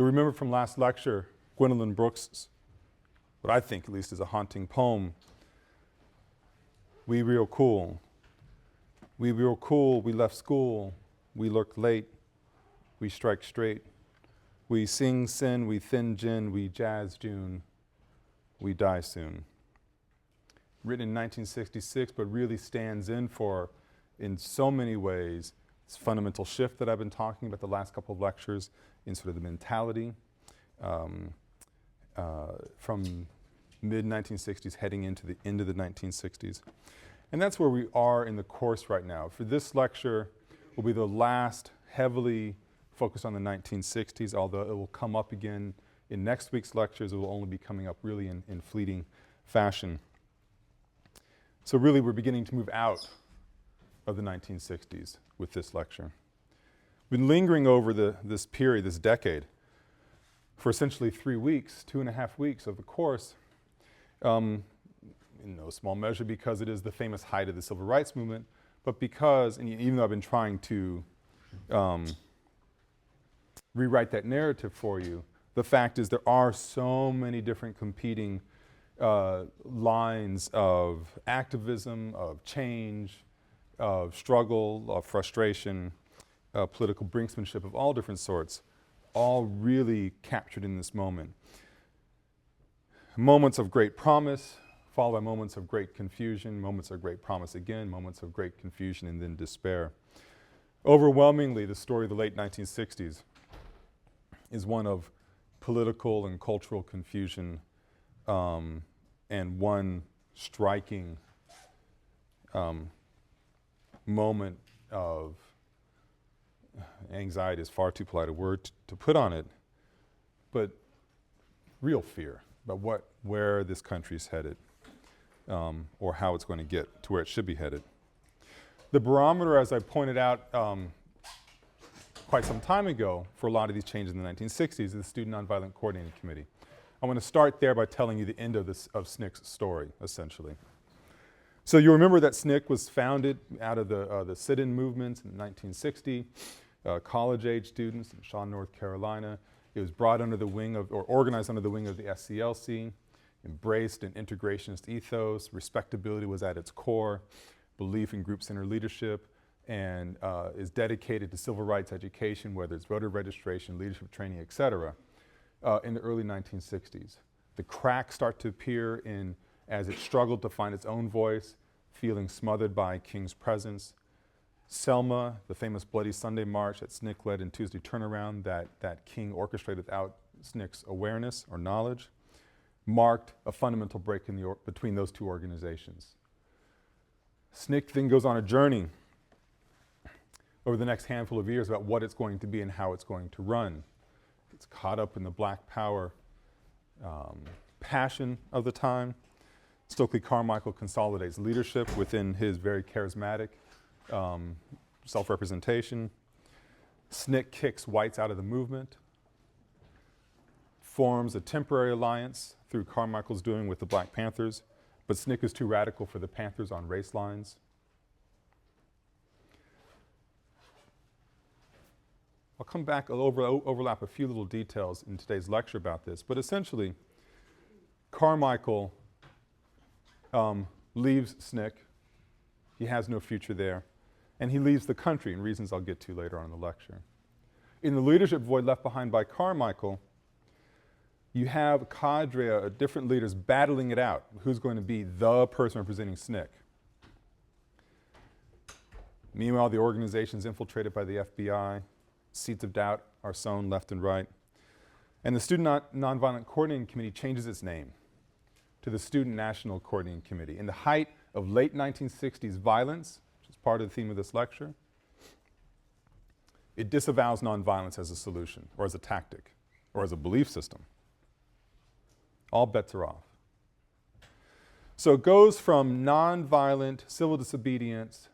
You'll remember from last lecture, Gwendolyn Brooks' what I think at least is a haunting poem. We real cool. We real cool, we left school. We lurk late. We strike straight. We sing sin, we thin gin, we jazz June. We die soon. Written in 1966, but really stands in for, in so many ways, this fundamental shift that I've been talking about the last couple of lectures in sort of the mentality from mid-1960s heading into the end of the 1960s. And that's where we are in the course right now. For this lecture will be the last heavily focused on the 1960s, although it will come up again in next week's lectures. It will only be coming up really in fleeting fashion. So really we're beginning to move out of the 1960s with this lecture. We've been lingering over this period, this decade, for essentially 3 weeks, 2.5 weeks of the course, in no small measure because it is the famous height of the civil rights movement, but because, and even though I've been trying to rewrite that narrative for you, the fact is there are so many different competing lines of activism, of change, of struggle, of frustration, political brinksmanship of all different sorts, all really captured in this moment. Moments of great promise, followed by moments of great confusion, moments of great promise again, moments of great confusion and then despair. Overwhelmingly, the story of the late 1960s is one of political and cultural confusion and one striking moment of anxiety is far too polite a word to put on it, but real fear about where this country's headed or how it's going to get to where it should be headed. The barometer, as I pointed out quite some time ago for a lot of these changes in the 1960s is the Student Nonviolent Coordinating Committee. I want to start there by telling you the end of SNCC's story, essentially. So you remember that SNCC was founded out of the sit-in movements in 1960, college-age students in Shaw, North Carolina. It was brought under the wing of, or organized under the wing of the SCLC, embraced an integrationist ethos, respectability was at its core, belief in group-centered leadership, and is dedicated to civil rights education, whether it's voter registration, leadership training, et cetera, in the early 1960s. The cracks start to appear as it struggled to find its own voice, feeling smothered by King's presence. Selma, the famous Bloody Sunday March that SNCC led in Tuesday Turnaround that King orchestrated without SNCC's awareness or knowledge, marked a fundamental break between those two organizations. SNCC then goes on a journey over the next handful of years about what it's going to be and how it's going to run. It's caught up in the Black Power passion of the time. Stokely Carmichael consolidates leadership within his very charismatic self-representation. SNCC kicks whites out of the movement, forms a temporary alliance through Carmichael's doing with the Black Panthers, but SNCC is too radical for the Panthers on race lines. I'll come back, I'll overlap a few little details in today's lecture about this, but essentially, Carmichael leaves SNCC. He has no future there. And he leaves the country, and reasons I'll get to later on in the lecture. In the leadership void left behind by Carmichael, you have a cadre of different leaders battling it out. Who's going to be the person representing SNCC? Meanwhile, the organization's infiltrated by the FBI. Seeds of doubt are sown left and right. And the Student Nonviolent Coordinating Committee changes its name to the Student National Coordinating Committee. In the height of late 1960s violence, which is part of the theme of this lecture, it disavows nonviolence as a solution, or as a tactic, or as a belief system. All bets are off. So it goes from nonviolent civil disobedience,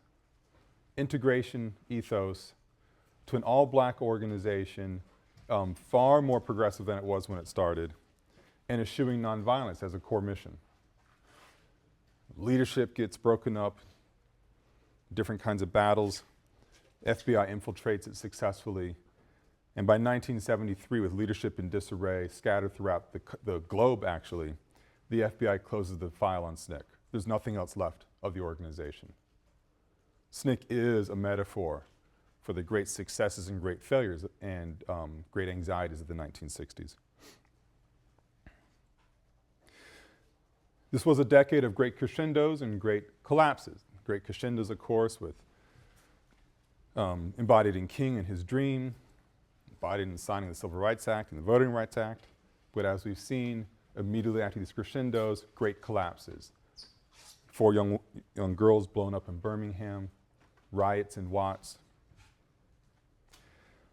integration ethos, to an all-black organization, far more progressive than it was when it started, and eschewing nonviolence as a core mission. Leadership gets broken up, different kinds of battles. FBI infiltrates it successfully, And by 1973, with leadership in disarray, scattered throughout the globe actually, the FBI closes the file on SNCC. There's nothing else left of the organization. SNCC is a metaphor for the great successes and great failures and great anxieties of the 1960s. This was a decade of great crescendos and great collapses. Great crescendos, of course, with embodied in King and his dream, embodied in signing the Civil Rights Act and the Voting Rights Act. But as we've seen, immediately after these crescendos, great collapses. 4 young girls blown up in Birmingham, riots in Watts.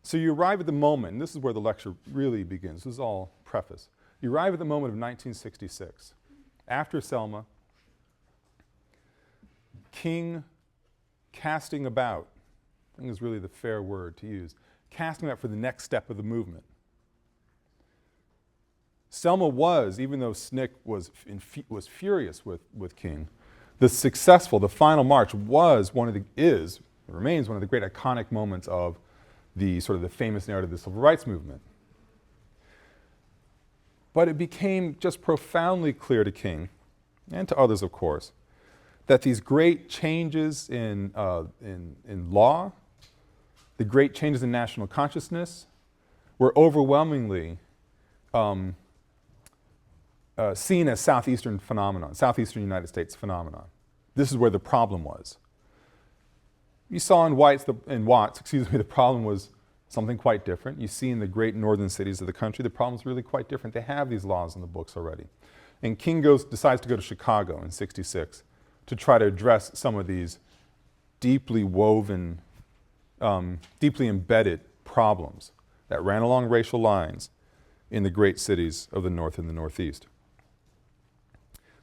So you arrive at the moment, and this is where the lecture really begins. This is all preface. You arrive at the moment of 1966. After Selma, King casting about, I think is really the fair word to use, casting about for the next step of the movement. Selma was, even though SNCC was furious with King, the final march was remains one of the great iconic moments of the sort of the famous narrative of the Civil Rights Movement. But it became just profoundly clear to King, and to others of course, that these great changes in law, the great changes in national consciousness, were overwhelmingly seen as Southeastern United States phenomenon. This is where the problem was. You saw in Watts, the problem was something quite different. You see in the great northern cities of the country, the problem is really quite different. They have these laws in the books already. And King decides to go to Chicago in '66 to try to address some of these deeply woven, deeply embedded problems that ran along racial lines in the great cities of the North and the Northeast.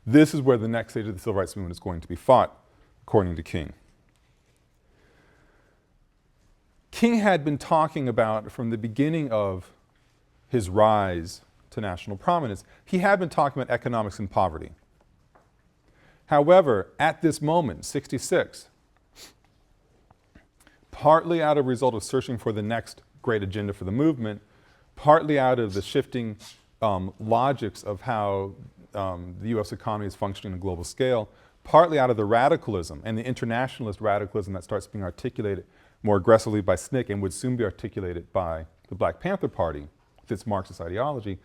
This is where the next stage of the Civil Rights Movement is going to be fought, according to King. King had been talking about, from the beginning of his rise to national prominence, he had been talking about economics and poverty. However, at this moment, '66, partly out of a result of searching for the next great agenda for the movement, partly out of the shifting logics of how the U.S. economy is functioning on a global scale, partly out of the radicalism and the internationalist radicalism that starts being articulated more aggressively by SNCC and would soon be articulated by the Black Panther Party with its Marxist ideology,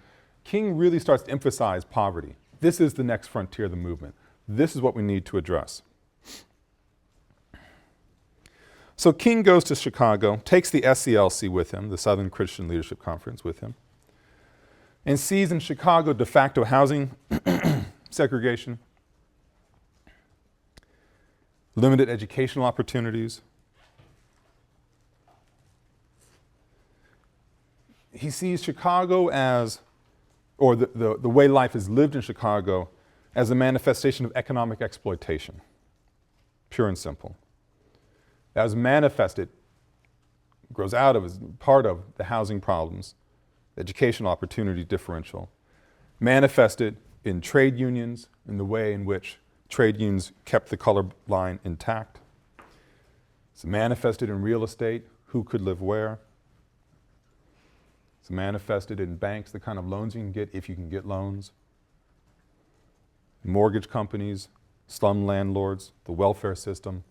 King really starts to emphasize poverty. This is the next frontier of the movement. This is what we need to address. So King goes to Chicago, takes the SCLC with him, the Southern Christian Leadership Conference with him, and sees in Chicago de facto housing segregation, limited educational opportunities. He sees Chicago as, or the way life is lived in Chicago, as a manifestation of economic exploitation, pure and simple. That was manifested, grows out of, as part of the housing problems, the educational opportunity differential, manifested in trade unions, in the way in which trade unions kept the color line intact. It's manifested in real estate, who could live where. It's manifested in banks, the kind of loans you can get if you can get loans. Mortgage companies, slum landlords, the welfare system,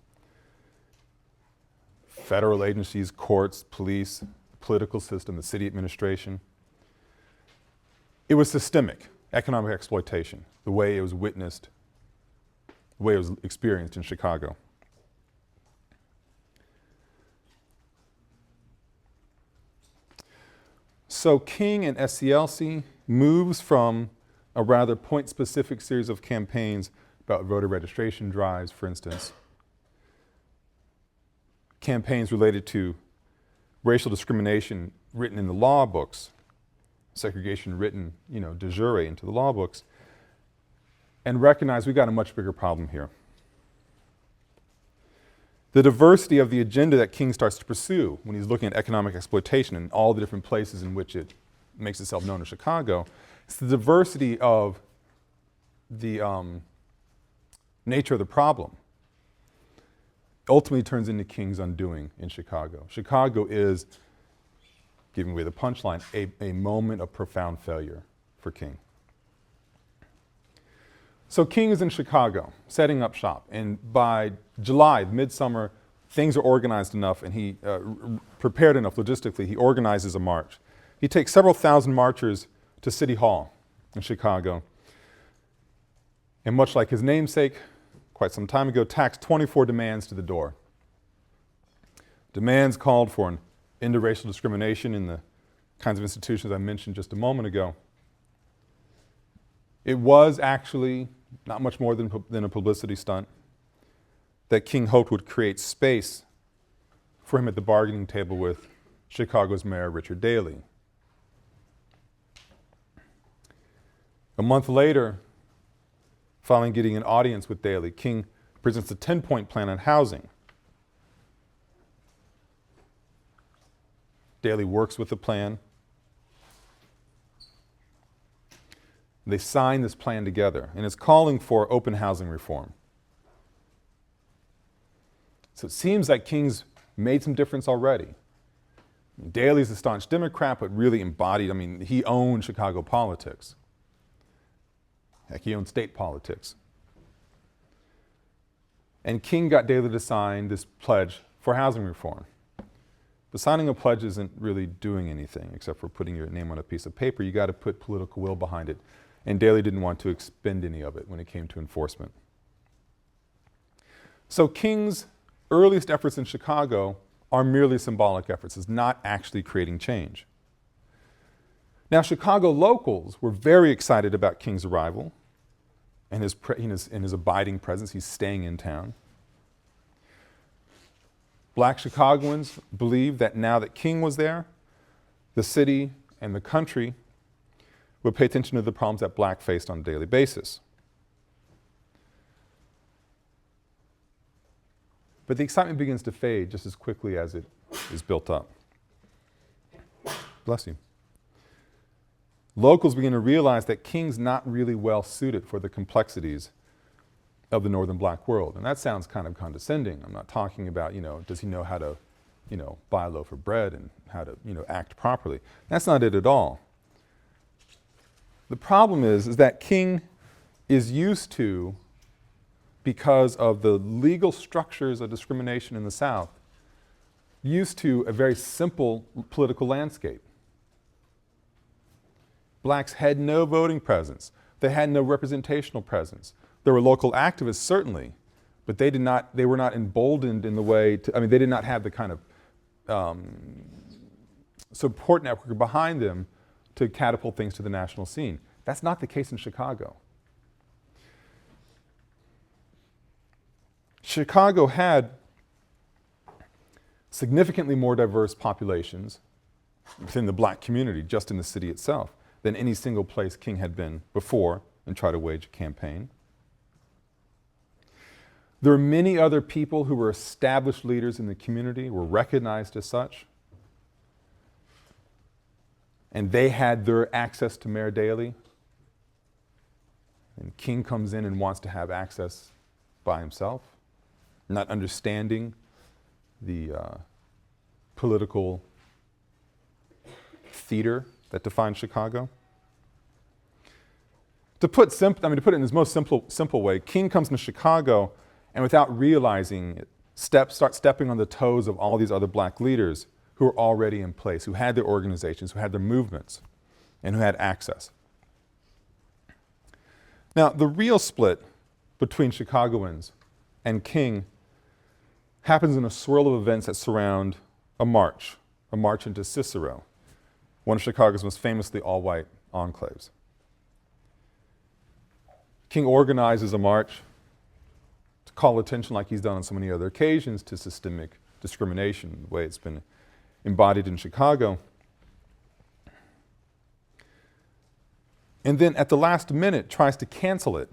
federal agencies, courts, police, political system, the city administration. It was systemic economic exploitation, the way it was witnessed, the way it was experienced in Chicago. So King and SCLC moves from a rather point-specific series of campaigns about voter registration drives, for instance, campaigns related to racial discrimination written in the law books, segregation written, de jure into the law books, and recognize we've got a much bigger problem here. The diversity of the agenda that King starts to pursue when he's looking at economic exploitation in all the different places in which it makes itself known in Chicago, it's the diversity of the nature of the problem. Ultimately turns into King's undoing in Chicago. Chicago is giving away the punchline, a moment of profound failure for King. So King is in Chicago, setting up shop, and by July, midsummer, things are organized enough and he prepared enough logistically, he organizes a march. He takes several thousand marchers to City Hall in Chicago, and much like his namesake, quite some time ago, tacked 24 demands to the door. Demands called for an end to racial discrimination in the kinds of institutions I mentioned just a moment ago. It was actually not much more than a publicity stunt that King hoped would create space for him at the bargaining table with Chicago's Mayor Richard Daley. A month later, following getting an audience with Daley, King presents a 10-point plan on housing. Daley works with the plan. They sign this plan together, and it's calling for open housing reform. So it seems like King's made some difference already. Daley's a staunch Democrat, but really embodied, he owned Chicago politics. Heck, he owned state politics. And King got Daley to sign this pledge for housing reform. But signing a pledge isn't really doing anything except for putting your name on a piece of paper. You got to put political will behind it. And Daley didn't want to expend any of it when it came to enforcement. So King's earliest efforts in Chicago are merely symbolic efforts. It's not actually creating change. Now, Chicago locals were very excited about King's arrival and his abiding presence. He's staying in town. Black Chicagoans believed that now that King was there, the city and the country would pay attention to the problems that black faced on a daily basis. But the excitement begins to fade just as quickly as it is built up. Bless you. Locals begin to realize that King's not really well suited for the complexities of the northern black world. And that sounds kind of condescending. I'm not talking about, does he know how to, buy a loaf of bread and how to, act properly. That's not it at all. The problem is that King is used to, because of the legal structures of discrimination in the South, used to a very simple political landscape. Blacks had no voting presence. They had no representational presence. There were local activists, certainly, but they were not emboldened in the way they did not have the kind of support network behind them to catapult things to the national scene. That's not the case in Chicago. Chicago had significantly more diverse populations within the black community, just in the city itself, than any single place King had been before and tried to wage a campaign. There were many other people who were established leaders in the community, were recognized as such, and they had their access to Mayor Daley. And King comes in and wants to have access by himself, not understanding the political theater that defines Chicago. To put it in his most simple way, King comes into Chicago and without realizing it, starts stepping on the toes of all these other black leaders who were already in place, who had their organizations, who had their movements, and who had access. Now, the real split between Chicagoans and King happens in a swirl of events that surround a march into Cicero, one of Chicago's most famously all-white enclaves. King organizes a march to call attention, like he's done on so many other occasions, to systemic discrimination, the way it's been embodied in Chicago. And then at the last minute tries to cancel it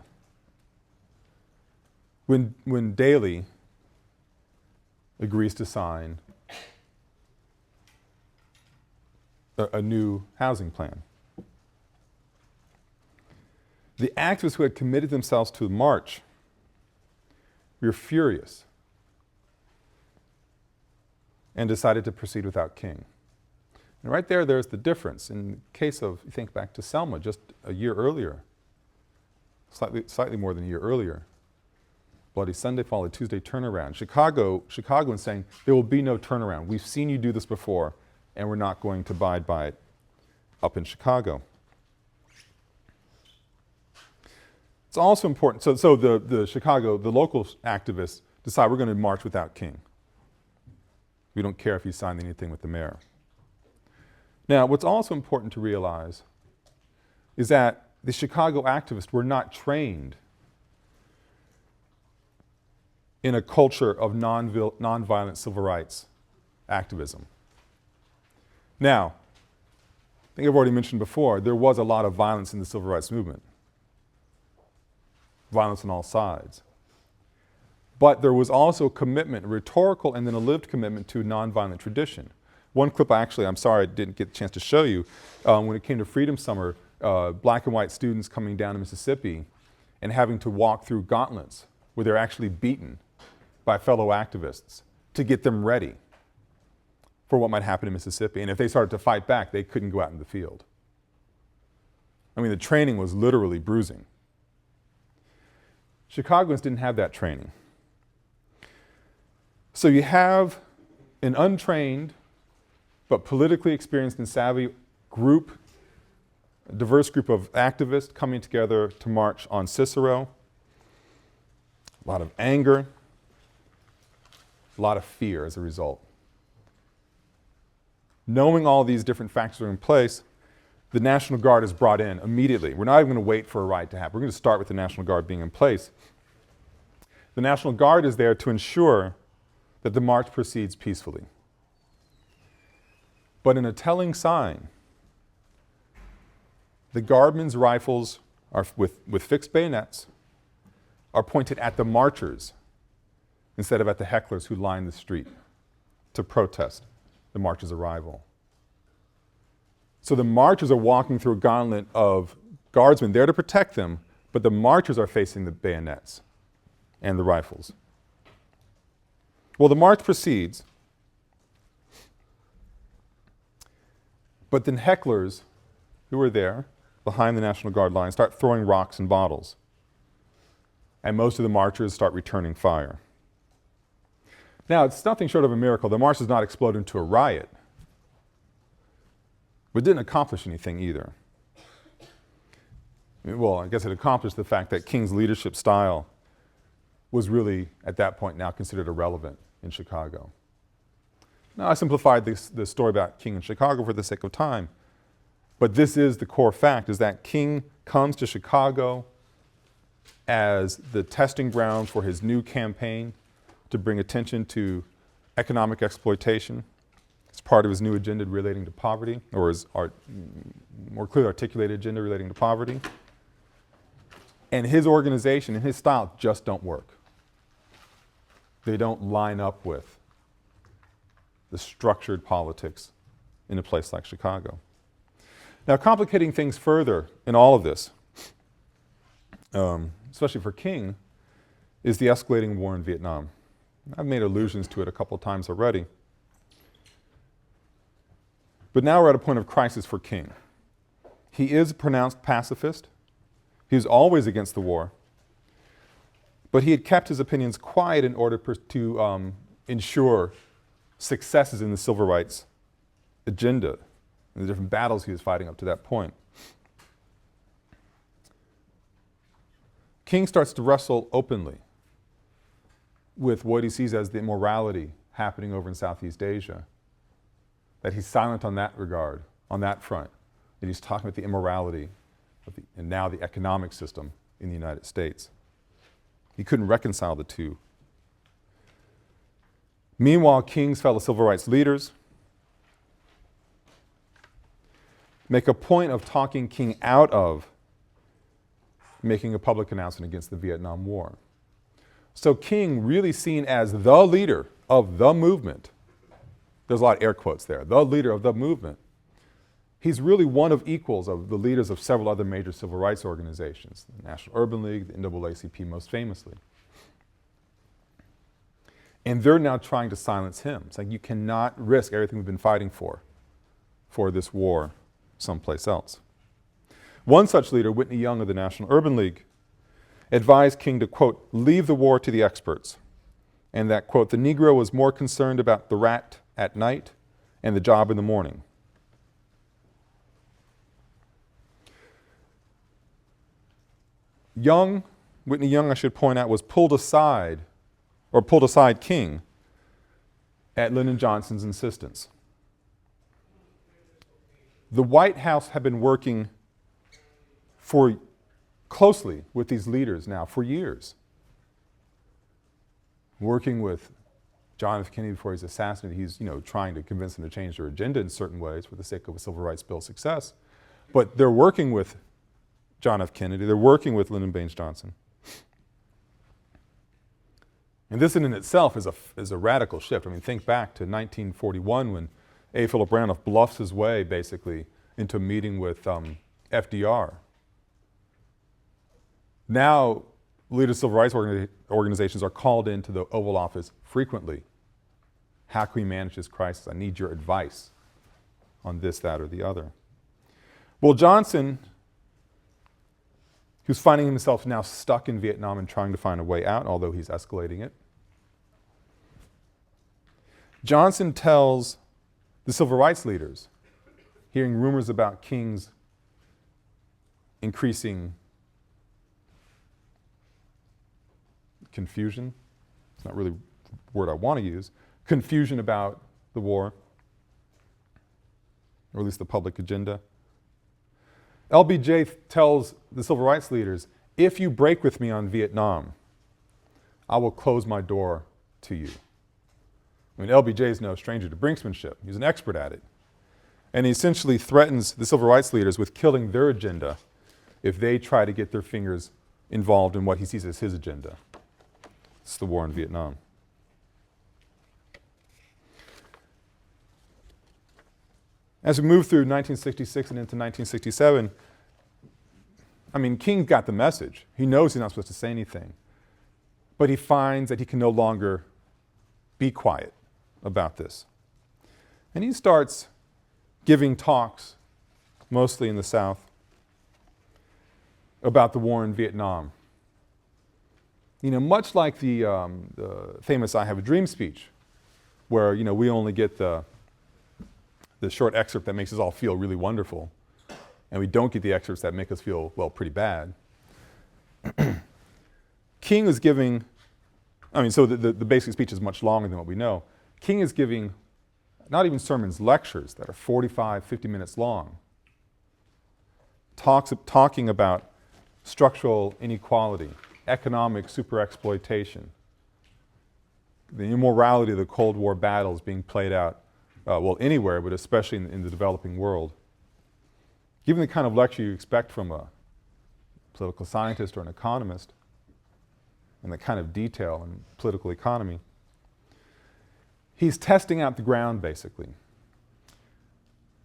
when Daley agrees to sign a new housing plan. The activists who had committed themselves to the march were furious and decided to proceed without King. And right there's the difference. In the case of, you think back to Selma, just a year earlier, slightly more than a year earlier, Bloody Sunday followed Tuesday turnaround. Chicagoans saying, there will be no turnaround. We've seen you do this before, and we're not going to abide by it up in Chicago. It's also important, so the Chicago, the local activists decide we're going to march without King. We don't care if he signed anything with the mayor. Now, what's also important to realize is that the Chicago activists were not trained in a culture of nonviolent civil rights activism. Now, I think I've already mentioned before, there was a lot of violence in the civil rights movement. Violence on all sides. But there was also a commitment, a rhetorical and then a lived commitment to nonviolent tradition. One clip I'm sorry I didn't get a chance to show you, when it came to Freedom Summer, black and white students coming down to Mississippi and having to walk through gauntlets where they're actually beaten by fellow activists to get them ready for what might happen in Mississippi. And if they started to fight back, they couldn't go out in the field. I mean, the training was literally bruising. Chicagoans didn't have that training. So you have an untrained but politically experienced and savvy group, a diverse group of activists coming together to march on Cicero. A lot of anger, a lot of fear as a result. Knowing all these different factors are in place, the National Guard is brought in immediately. We're not even going to wait for a riot to happen. We're going to start with the National Guard being in place. The National Guard is there to ensure that the march proceeds peacefully. But in a telling sign, the guardmen's rifles are with fixed bayonets are pointed at the marchers instead of at the hecklers who line the street to protest the march's arrival. So the marchers are walking through a gauntlet of guardsmen there to protect them, but the marchers are facing the bayonets and the rifles. Well, the march proceeds, but then hecklers who are there behind the National Guard line start throwing rocks and bottles, and most of the marchers start returning fire. Now, it's nothing short of a miracle. The march does not explode into a riot, but didn't accomplish anything either. Well, I guess it accomplished the fact that King's leadership style was really, at that point, now considered irrelevant in Chicago. Now, I simplified this story about King in Chicago for the sake of time, but this is the core fact, is that King comes to Chicago as the testing ground for his new campaign to bring attention to economic exploitation. It's part of his new agenda relating to poverty, or his more clearly articulated agenda relating to poverty. And his organization and his style just don't work. They don't line up with the structured politics in a place like Chicago. Now, complicating things further in all of this, especially for King, is the escalating war in Vietnam. I've made allusions to it a couple times already. But now we're at a point of crisis for King. He is a pronounced pacifist. He was always against the war. But he had kept his opinions quiet in order to ensure successes in the civil rights agenda and the different battles he was fighting up to that point. King starts to wrestle openly with what he sees as the immorality happening over in Southeast Asia. That he's silent on that regard, on that front. That he's talking about the immorality of and now the economic system in the United States. He couldn't reconcile the two. Meanwhile, King's fellow civil rights leaders make a point of talking King out of making a public announcement against the Vietnam War. So King, really seen as the leader of the movement, there's a lot of air quotes there, the leader of the movement, he's really one of equals of the leaders of several other major civil rights organizations, the National Urban League, the NAACP most famously. And they're now trying to silence him. It's like, you cannot risk everything we've been fighting for for this war someplace else. One such leader, Whitney Young of the National Urban League, advised King to, quote, leave the war to the experts, and that, quote, the Negro was more concerned about the rat at night and the job in the morning. Whitney Young, I should point out, was pulled aside King at Lyndon Johnson's insistence. The White House had been working closely with these leaders now for years. Working with John F. Kennedy before he's assassinated, he's trying to convince them to change their agenda in certain ways for the sake of a Civil Rights Bill success. But they're working with John F. Kennedy, they're working with Lyndon Baines Johnson. And this in itself is a radical shift. I mean, think back to 1941 when A. Philip Randolph bluffs his way basically into a meeting with FDR. Now, leaders of civil rights organizations are called into the Oval Office frequently. How can we manage this crisis? I need your advice on this, that, or the other. Well, Johnson, who's finding himself now stuck in Vietnam and trying to find a way out, although he's escalating it, Johnson tells the civil rights leaders, hearing rumors about King's increasing confusion, it's not really the word I want to use, confusion about the war, or at least the public agenda. LBJ tells the civil rights leaders, if you break with me on Vietnam, I will close my door to you. I mean, LBJ is no stranger to brinksmanship. He's an expert at it. And he essentially threatens the civil rights leaders with killing their agenda if they try to get their fingers involved in what he sees as his agenda. It's the war in Vietnam. As we move through 1966 and into 1967, I mean, King got the message. He knows he's not supposed to say anything. But he finds that he can no longer be quiet about this. And he starts giving talks, mostly in the South, about the war in Vietnam. Much like the famous I Have a Dream speech, where, we only get the short excerpt that makes us all feel really wonderful, and we don't get the excerpts that make us feel, well, pretty bad. King is giving, so the basic speech is much longer than what we know. King is giving not even sermons, lectures that are 45, 50 minutes long, talking about structural inequality, economic superexploitation, the immorality of the Cold War battles being played out, anywhere, but especially in the developing world. Giving the kind of lecture you expect from a political scientist or an economist, and the kind of detail in political economy. He's testing out the ground, basically.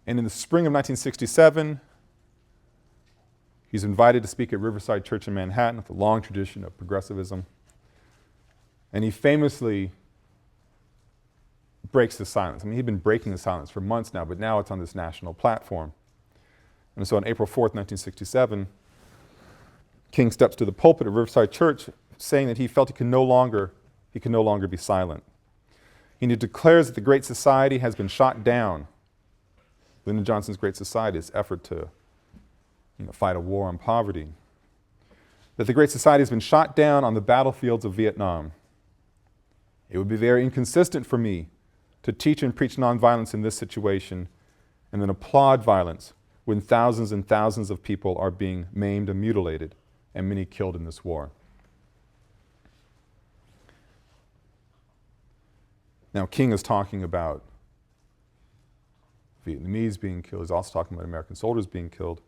And in the spring of 1967, he's invited to speak at Riverside Church in Manhattan with a long tradition of progressivism. And he famously breaks the silence. He'd been breaking the silence for months now, but now it's on this national platform. And so on April 4th, 1967, King steps to the pulpit at Riverside Church saying that he felt he can no longer be silent. And he declares that the Great Society has been shot down. Lyndon Johnson's Great Society, his effort to fight a war on poverty. That the Great Society has been shot down on the battlefields of Vietnam. It would be very inconsistent for me to teach and preach nonviolence in this situation and then applaud violence when thousands and thousands of people are being maimed and mutilated and many killed in this war. Now, King is talking about Vietnamese being killed. He's also talking about American soldiers being killed.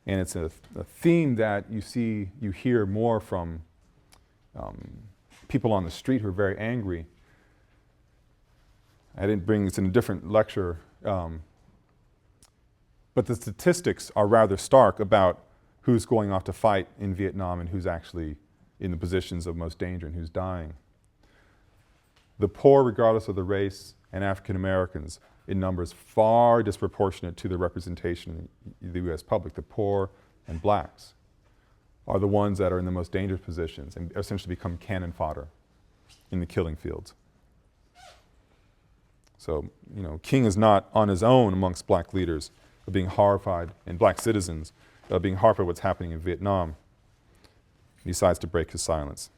And it's a theme that you hear more from people on the street who are very angry. I didn't bring this in a different lecture, but the statistics are rather stark about who's going off to fight in Vietnam and who's actually in the positions of most danger and who's dying. The poor, regardless of the race, and African Americans in numbers far disproportionate to the representation in the U.S. public. The poor and blacks are the ones that are in the most dangerous positions and essentially become cannon fodder in the killing fields. So, King is not on his own amongst black leaders of being horrified, and black citizens of being horrified at what's happening in Vietnam. He decides to break his silence.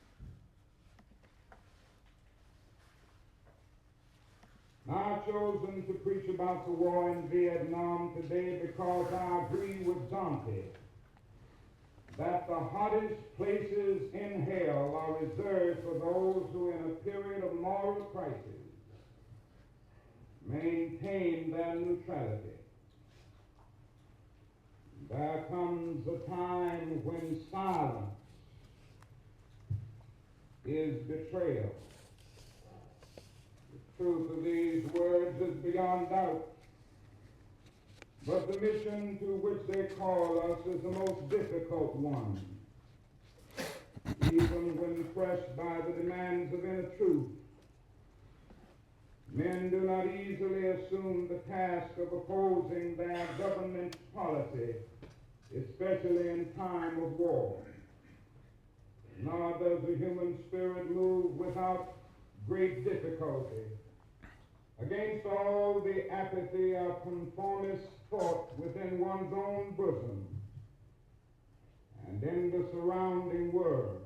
I've chosen to preach about the war in Vietnam today because I agree with Dante that the hottest places in hell are reserved for those who, in a period of moral crisis, maintain their neutrality. There comes a time when silence is betrayal. The truth of these words is beyond doubt, but the mission to which they call us is the most difficult one. Even when pressed by the demands of inner truth, men do not easily assume the task of opposing their government's policy, especially in time of war. Nor does the human spirit move without great difficulty against all the apathy of conformist thought within one's own bosom and in the surrounding world.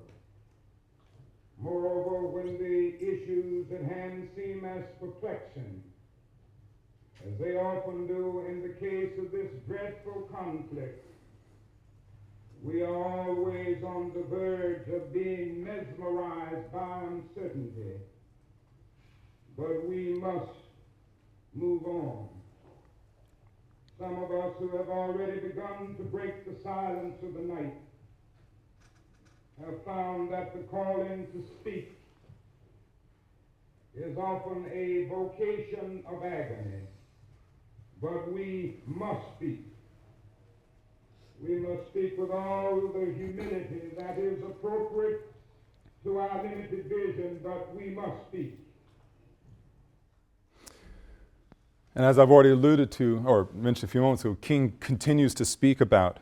Moreover, when the issues at hand seem as perplexing, as they often do in the case of this dreadful conflict, we are always on the verge of being mesmerized by uncertainty. But we must move on. Some of us who have already begun to break the silence of the night have found that the calling to speak is often a vocation of agony. But we must speak. We must speak with all the humility that is appropriate to our limited vision, but we must speak. And as I've already alluded to, or mentioned a few moments ago, King continues to speak about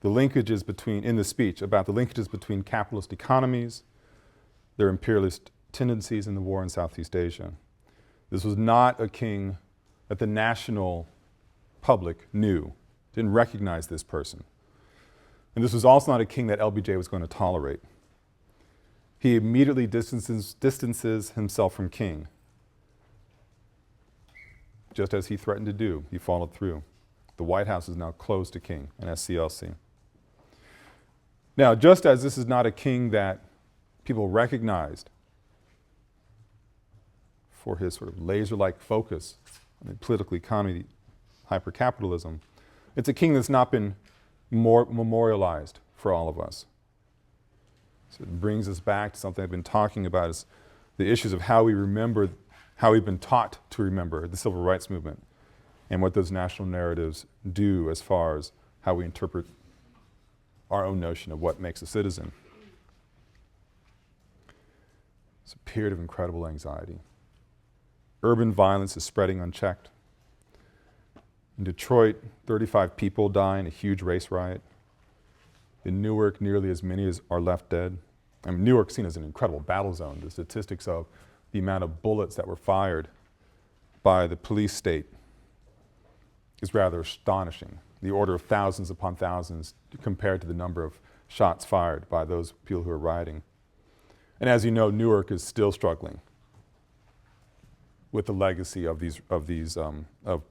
the linkages between, in the speech, about the linkages between capitalist economies, their imperialist tendencies in the war in Southeast Asia. This was not a king that the national public knew, didn't recognize this person. And this was also not a king that LBJ was going to tolerate. He immediately distances himself from King. Just as he threatened to do, he followed through. The White House is now closed to King and SCLC. Now, just as this is not a king that people recognized for his sort of laser-like focus on the political economy, hyper-capitalism, it's a king that's not been more memorialized for all of us. So it brings us back to something I've been talking about, is the issues of how we remember, how we've been taught to remember the civil rights movement, and what those national narratives do as far as how we interpret our own notion of what makes a citizen. It's a period of incredible anxiety. Urban violence is spreading unchecked. In Detroit, 35 people die in a huge race riot. In Newark, nearly as many as are left dead. I mean, Newark's seen as an incredible battle zone. The statistics of the amount of bullets that were fired by the police state is rather astonishing. The order of thousands upon thousands compared to the number of shots fired by those people who are rioting. And as you know, Newark is still struggling with the legacy of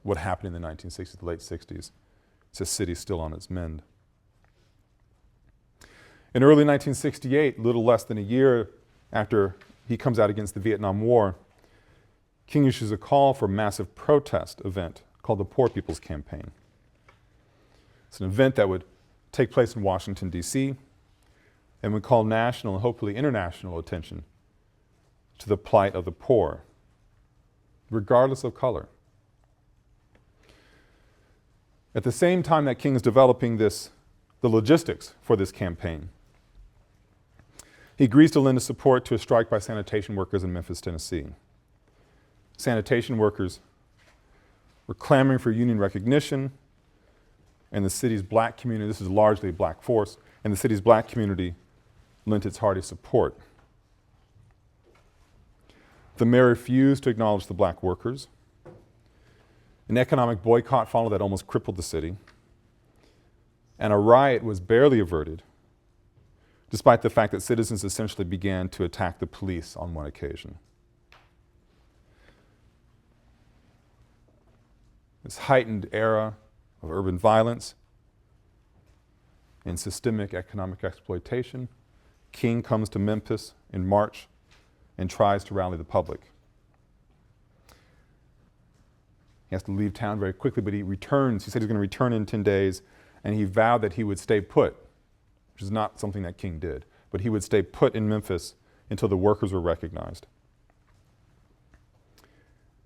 what happened in the 1960s, the late 60s. It's a city still on its mend. In early 1968, little less than a year after he comes out against the Vietnam War, King issues a call for a massive protest event called the Poor People's Campaign. It's an event that would take place in Washington, D.C., and would call national and hopefully international attention to the plight of the poor, regardless of color. At the same time that King is developing the logistics for this campaign, he agrees to lend his support to a strike by sanitation workers in Memphis, Tennessee. Sanitation workers were clamoring for union recognition, and the city's black community, this is largely a black force, and the city's black community lent its hearty support. The mayor refused to acknowledge the black workers. An economic boycott followed that almost crippled the city, and a riot was barely averted, despite the fact that citizens essentially began to attack the police on one occasion. This heightened era of urban violence and systemic economic exploitation, King comes to Memphis in March and tries to rally the public. He has to leave town very quickly, but he returns. He said he's going to return in 10 days, and he vowed that he would stay put, which is not something that King did, but he would stay put in Memphis until the workers were recognized.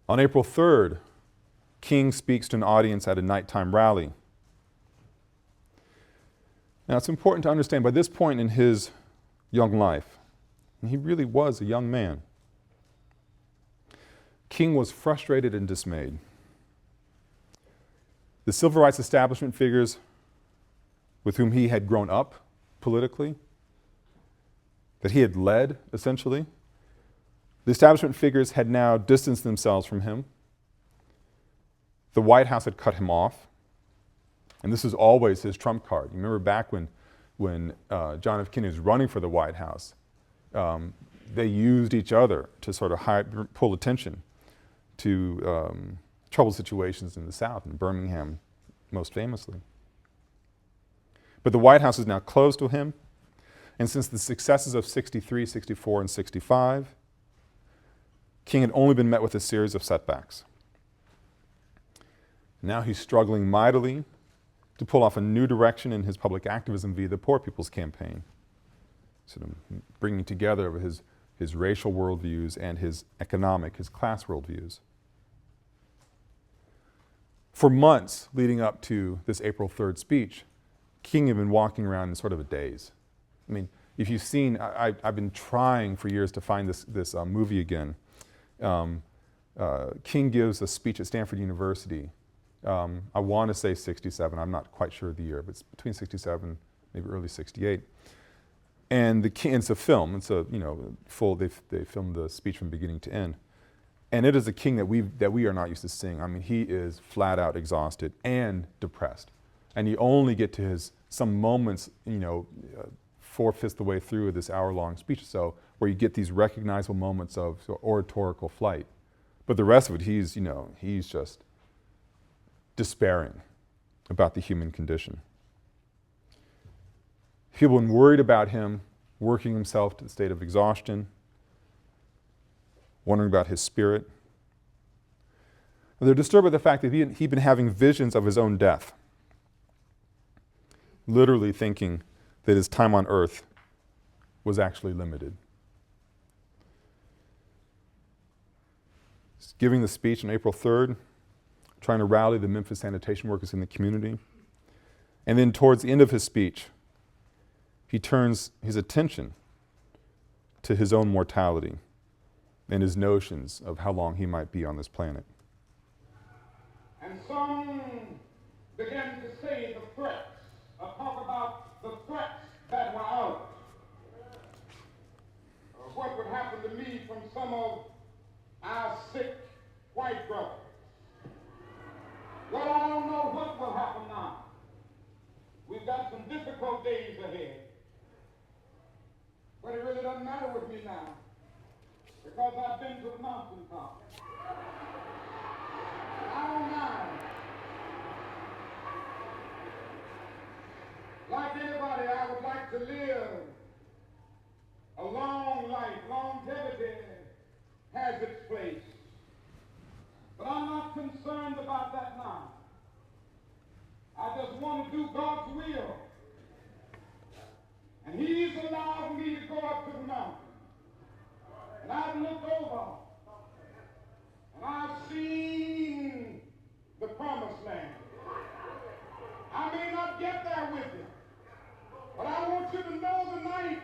On April 3rd, King speaks to an audience at a nighttime rally. Now, it's important to understand by this point in his young life, and he really was a young man, King was frustrated and dismayed. The civil rights establishment figures with whom he had grown up politically, that he had led, essentially, the establishment figures had now distanced themselves from him. The White House had cut him off, and this is always his trump card. You remember back when John F. Kennedy was running for the White House, they used each other to sort of pull attention to troubled situations in the South, in Birmingham most famously. But the White House is now closed to him, and since the successes of 63, 64, and 65, King had only been met with a series of setbacks. Now he's struggling mightily to pull off a new direction in his public activism via the Poor People's Campaign, sort of bringing together his racial worldviews and his class worldviews. For months leading up to this April 3rd speech, King had been walking around in sort of a daze. I mean, if you've seen, I've been trying for years to find this movie again. King gives a speech at Stanford University. I want to say 67, I'm not quite sure of the year, but it's between 67, maybe early 68. And it's a film, it's a, full, they filmed the speech from beginning to end. And it is a King that we are not used to seeing. I mean, he is flat out exhausted and depressed. And you only get to some moments, 4/5 the way through this hour-long speech or so, where you get these recognizable moments of oratorical flight. But the rest of it, he's just despairing about the human condition. People have been worried about him, working himself to the state of exhaustion, wondering about his spirit. And they're disturbed by the fact that he'd been having visions of his own death, literally thinking that his time on earth was actually limited. He's giving the speech on April 3rd, trying to rally the Memphis sanitation workers in the community. And then towards the end of his speech, he turns his attention to his own mortality and his notions of how long he might be on this planet. And some began to say the threats, talk about the threats that were out. What would happen to me from some of our sick white brothers. Well, I don't know what will happen now. We've got some difficult days ahead. But it really doesn't matter with me now, because I've been to the mountaintop. I don't mind. Like anybody, I would like to live a long life. Longevity has its place. But I'm not concerned about that now. I just want to do God's will. And He's allowed me to go up to the mountain. And I've looked over, and I've seen the promised land. I may not get there with you, but I want you to know tonight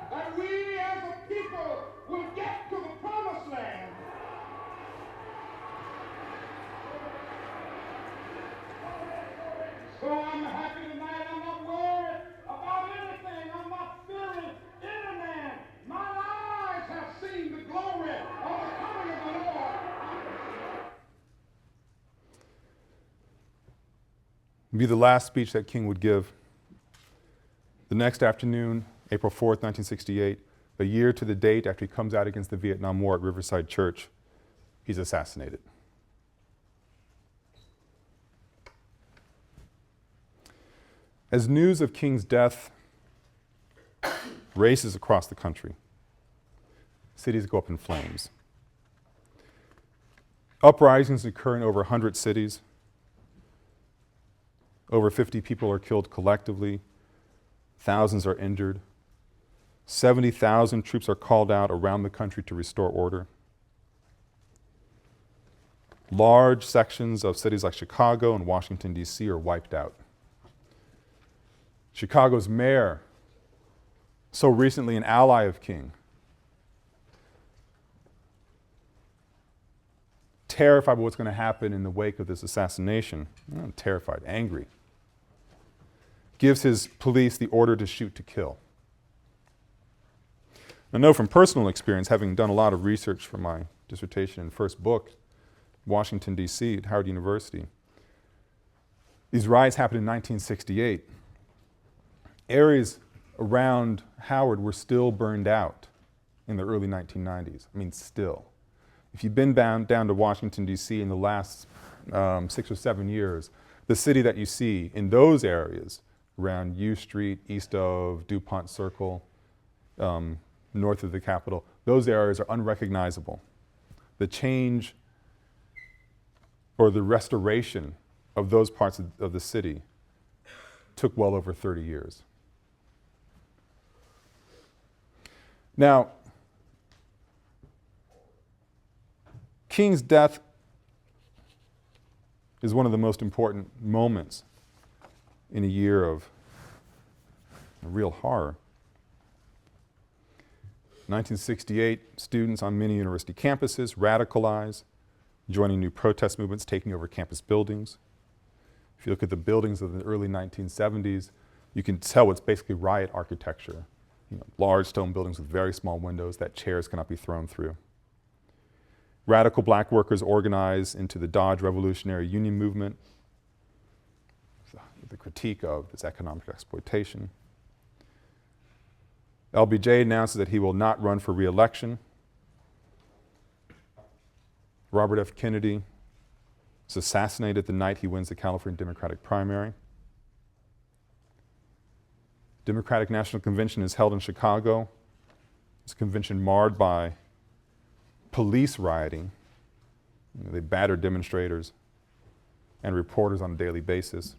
that we as a people will get to the promised land. would be the last speech that King would give. The next afternoon, April 4th, 1968, a year to the date after he comes out against the Vietnam War at Riverside Church, he's assassinated. As news of King's death races across the country, cities go up in flames. Uprisings occur in over 100 cities. Over 50 people are killed collectively. Thousands are injured. 70,000 troops are called out around the country to restore order. Large sections of cities like Chicago and Washington, D.C. are wiped out. Chicago's mayor, so recently an ally of King, terrified of what's going to happen in the wake of this assassination, not terrified, angry, gives his police the order to shoot to kill. I know from personal experience, having done a lot of research for my dissertation and first book, Washington, D.C. at Howard University, these riots happened in 1968. Areas around Howard were still burned out in the early 1990s. I mean, still. If you've been down to Washington, D.C. in the last 6 or 7 years, the city that you see in those areas, around U Street, east of DuPont Circle, north of the Capitol, those areas are unrecognizable. The change or the restoration of those parts of the city took well over 30 years. Now, King's death is one of the most important moments in a year of real horror. 1968, students on many university campuses radicalize, joining new protest movements, taking over campus buildings. If you look at the buildings of the early 1970s, you can tell it's basically riot architecture. Large stone buildings with very small windows that chairs cannot be thrown through. Radical black workers organize into the Dodge Revolutionary Union movement, the critique of this economic exploitation. LBJ announces that he will not run for re-election. Robert F. Kennedy is assassinated the night he wins the California Democratic primary. Democratic National Convention is held in Chicago. This convention marred by police rioting. They battered demonstrators and reporters on a daily basis.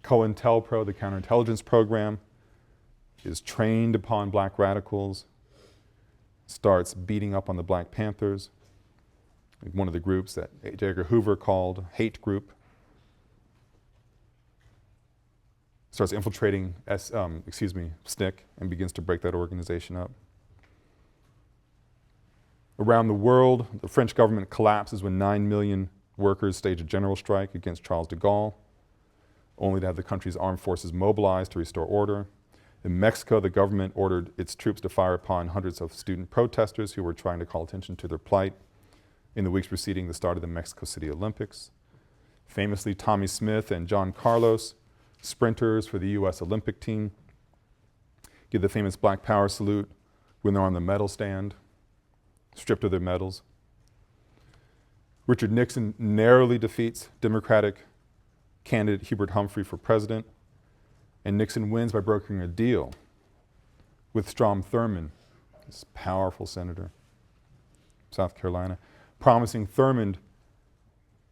COINTELPRO, the counterintelligence program, is trained upon black radicals, starts beating up on the Black Panthers, one of the groups that J. Edgar Hoover called hate group. Starts infiltrating SNCC and begins to break that organization up. Around the world, the French government collapses when 9 million workers stage a general strike against Charles de Gaulle, only to have the country's armed forces mobilized to restore order. In Mexico, the government ordered its troops to fire upon hundreds of student protesters who were trying to call attention to their plight in the weeks preceding the start of the Mexico City Olympics. Famously, Tommy Smith and John Carlos, sprinters for the U.S. Olympic team, give the famous Black Power salute when they're on the medal stand, stripped of their medals. Richard Nixon narrowly defeats Democratic candidate Hubert Humphrey for president, and Nixon wins by brokering a deal with Strom Thurmond, this powerful senator, South Carolina, promising Thurmond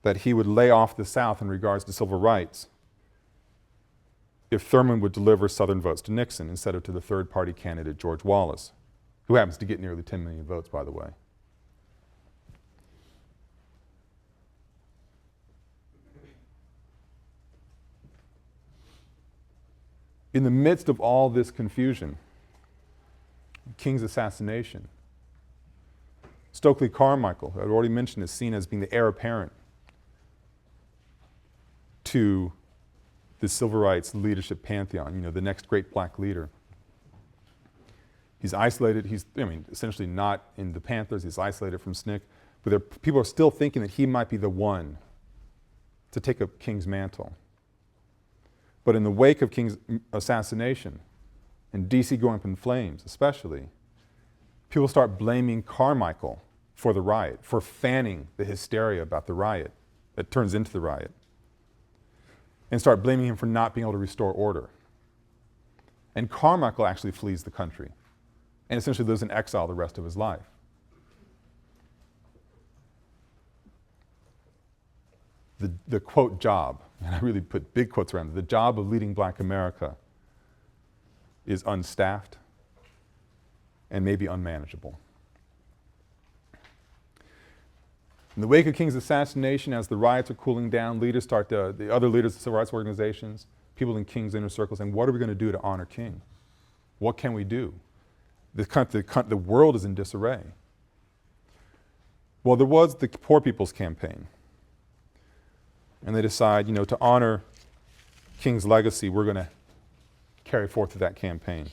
that he would lay off the South in regards to civil rights if Thurmond would deliver Southern votes to Nixon instead of to the third-party candidate George Wallace, who happens to get nearly 10 million votes, by the way. In the midst of all this confusion, King's assassination, Stokely Carmichael, who I've already mentioned, is seen as being the heir apparent to the civil rights leadership pantheon, the next great black leader. He's isolated, he's essentially not in the Panthers, he's isolated from SNCC, but people are still thinking that he might be the one to take up King's mantle. But in the wake of King's assassination, and D.C. going up in flames especially, people start blaming Carmichael for the riot, for fanning the hysteria about the riot that turns into the riot, and start blaming him for not being able to restore order. And Carmichael actually flees the country and essentially lives in exile the rest of his life. The quote job, and I really put big quotes around it, the job of leading Black America is unstaffed and maybe unmanageable. In the wake of King's assassination, as the riots are cooling down, leaders start the other leaders of civil rights organizations, people in King's inner circle saying, what are we going to do to honor King? What can we do? The world is in disarray. Well, there was the Poor People's Campaign. And they decide, to honor King's legacy, we're going to carry forth that campaign.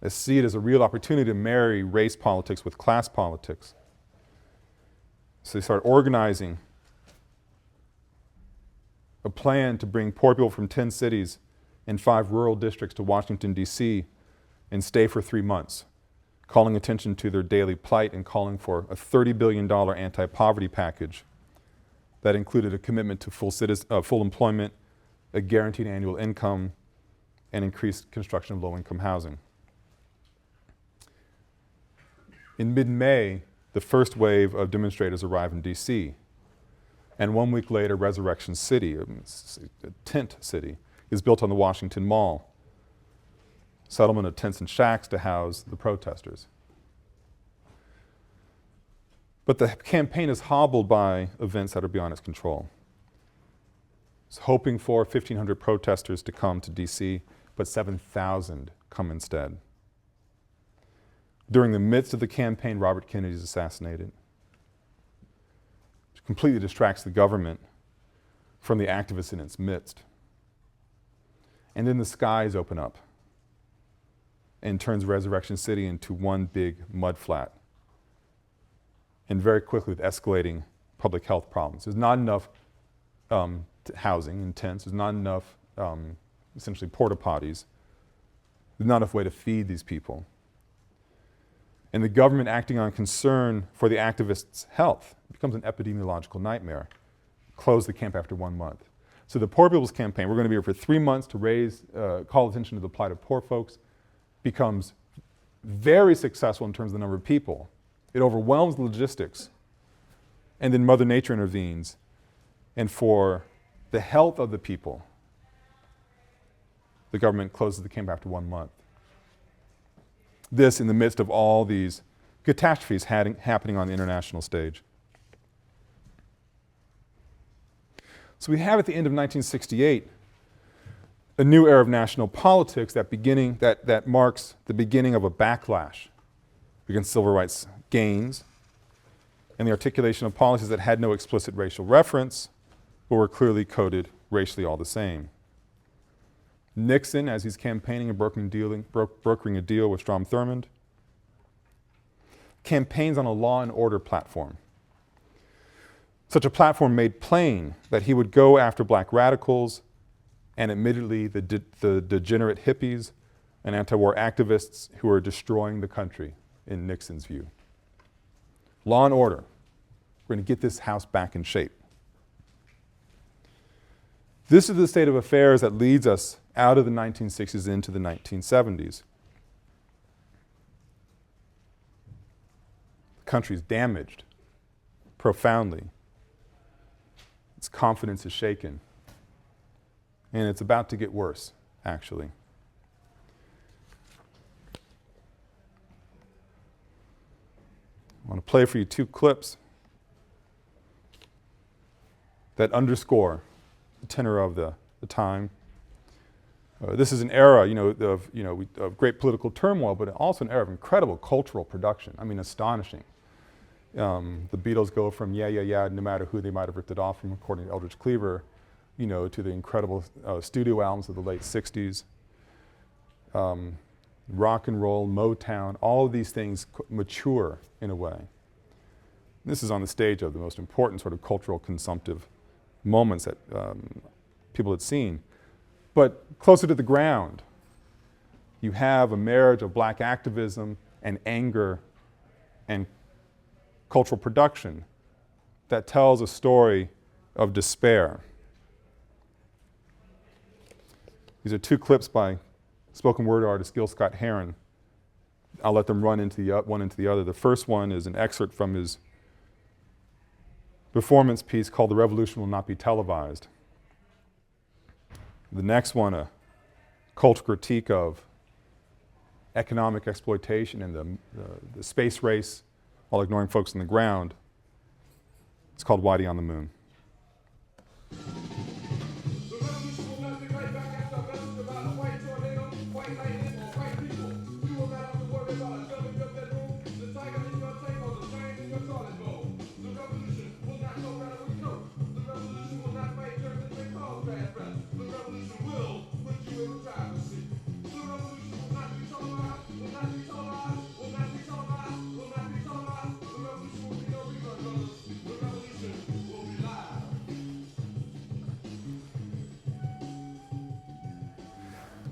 They see it as a real opportunity to marry race politics with class politics. So they start organizing a plan to bring poor people from 10 cities and 5 rural districts to Washington, D.C. and stay for 3 months, calling attention to their daily plight and calling for a $30 billion anti-poverty package that included a commitment to full employment, a guaranteed annual income, and increased construction of low-income housing. In mid-May, the first wave of demonstrators arrive in D.C., and 1 week later, Resurrection City, a tent city, is built on the Washington Mall. Settlement of tents and shacks to house the protesters. But the campaign is hobbled by events that are beyond its control. It's hoping for 1,500 protesters to come to D.C., but 7,000 come instead. During the midst of the campaign, Robert Kennedy is assassinated, which completely distracts the government from the activists in its midst. And then the skies open up and turns Resurrection City into one big mud flat. And very quickly with escalating public health problems. There's not enough housing and tents. There's not enough, essentially, porta potties. There's not enough way to feed these people. And the government, acting on concern for the activists' health, becomes an epidemiological nightmare. Close the camp after 1 month. So the Poor People's Campaign, we're going to be here for 3 months to call attention to the plight of poor folks, becomes very successful in terms of the number of people. It overwhelms the logistics. And then Mother Nature intervenes. And for the health of the people, the government closes the camp after 1 month. This in the midst of all these catastrophes happening on the international stage. So we have at the end of 1968 a new era of national politics that marks the beginning of a backlash against civil rights gains and the articulation of policies that had no explicit racial reference but were clearly coded racially all the same. Nixon, as he's campaigning and brokering a deal with Strom Thurmond, campaigns on a law and order platform. Such a platform made plain that he would go after black radicals and admittedly the degenerate hippies and anti-war activists who are destroying the country, in Nixon's view. Law and order. We're going to get this house back in shape. This is the state of affairs that leads us out of the 1960s into the 1970s. The country is damaged profoundly. Its confidence is shaken. And it's about to get worse, actually. I want to play for you 2 clips that underscore the tenor of the time. This is an era, of great political turmoil, but also an era of incredible cultural production. I mean, astonishing. The Beatles go from yeah, yeah, yeah, no matter who they might have ripped it off from, according to Eldridge Cleaver, to the incredible studio albums of the late 60s. Rock and roll, Motown, all of these things mature in a way. This is on the stage of the most important sort of cultural consumptive moments that people had seen. But closer to the ground, you have a marriage of black activism and anger and cultural production that tells a story of despair. These are two clips by spoken word artist Gil Scott-Heron. I'll let them run into one into the other. The first one is an excerpt from his performance piece called "The Revolution Will Not Be Televised." The next one, a cultural critique of economic exploitation and the space race while ignoring folks on the ground. It's called "Whitey on the Moon."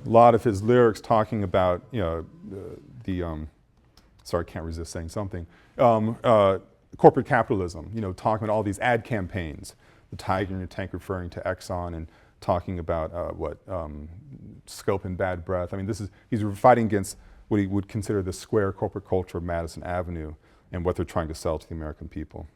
A lot of his lyrics talking about, sorry, I can't resist saying something, corporate capitalism, talking about all these ad campaigns, the tiger in your tank referring to Exxon and talking about scope and bad breath. I mean, he's fighting against what he would consider the square corporate culture of Madison Avenue and what they're trying to sell to the American people.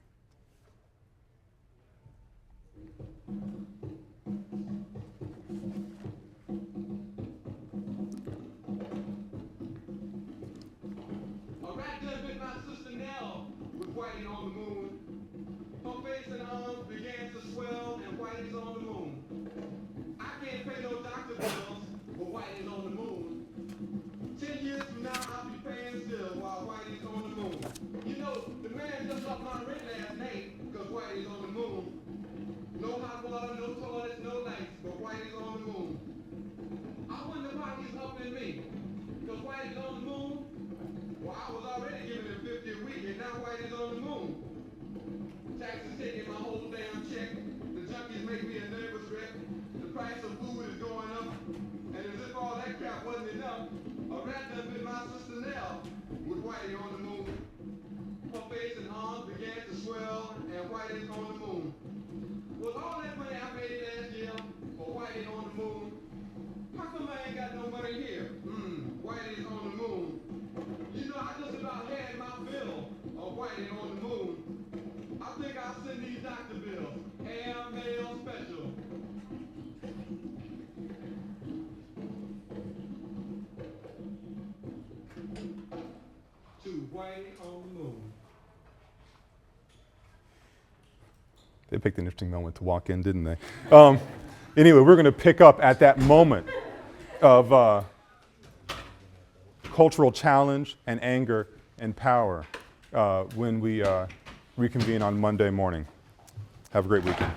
They picked an interesting moment to walk in, didn't they? Anyway, we're going to pick up at that moment of cultural challenge and anger and power when we reconvene on Monday morning. Have a great weekend.